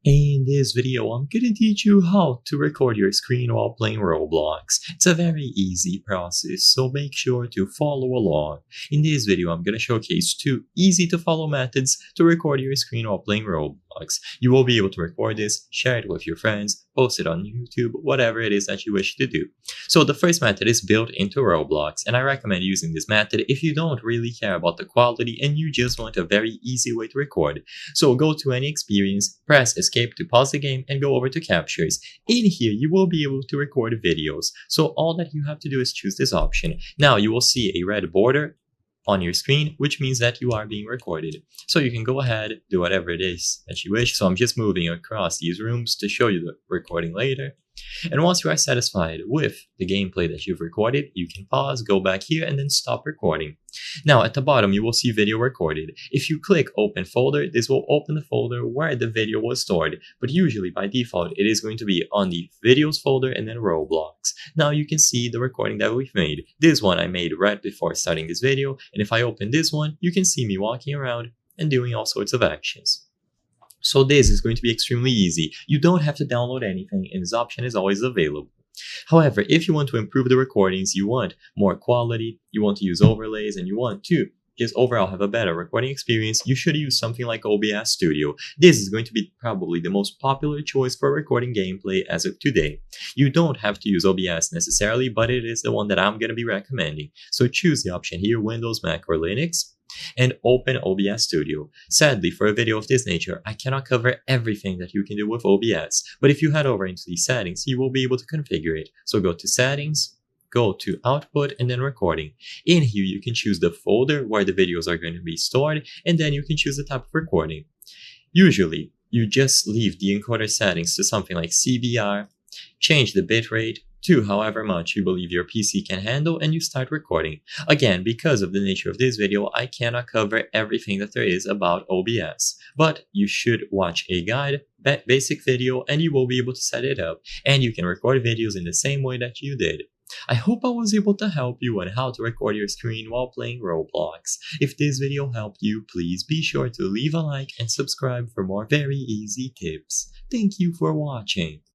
In this video, I'm gonna teach you how to record your screen while playing Roblox. It's a very easy process, so make sure to follow along. In this video, I'm gonna showcase two easy to follow methods to record your screen while playing Roblox. You will be able to record this, share it with your friends, post it on YouTube, whatever it is that you wish to do. So the first method is built into Roblox, and I recommend using this method if you don't really care about the quality and you just want a very easy way to record. So go to any experience, press escape to pause the game, and go over to captures. In here, you will be able to record videos. So all that you have to do is choose this option. Now you will see a red border on your screen, which means that you are being recorded. So you can go ahead, do whatever it is that you wish. So I'm just moving across these rooms to show you the recording later. And once you are satisfied with the gameplay that you've recorded, you can pause, go back here, and then stop recording. Now at the bottom, you will see video recorded. If you click open folder, this will open the folder where the video was stored, but usually by default, it is going to be on the videos folder and then Roblox. Now you can see the recording that we've made. This one I made right before starting this video, and if I open this one, you can see me walking around and doing all sorts of actions. So this is going to be extremely easy. You don't have to download anything, and this option is always available. However, if you want to improve the recordings, you want more quality, you want to use overlays, and you want to just overall have a better recording experience, you should use something like OBS Studio. This is going to be probably the most popular choice for recording gameplay as of today. You don't have to use OBS necessarily, but it is the one that I'm going to be recommending. So choose the option here, Windows, Mac, or Linux, and open OBS Studio. Sadly, for a video of this nature, I cannot cover everything that you can do with OBS, but if you head over into the settings, you will be able to configure it. So go to settings, go to output, and then recording. In here, you can choose the folder where the videos are going to be stored, and then you can choose the type of recording. Usually, you just leave the encoder settings to something like CBR, change the bitrate to however much you believe your PC can handle, and you start recording. Again, because of the nature of this video, I cannot cover everything that there is about OBS, but you should watch a guide, basic video, and you will be able to set it up, and you can record videos in the same way that you did. I hope I was able to help you on how to record your screen while playing Roblox. If this video helped you, please be sure to leave a like and subscribe for more very easy tips. Thank you for watching.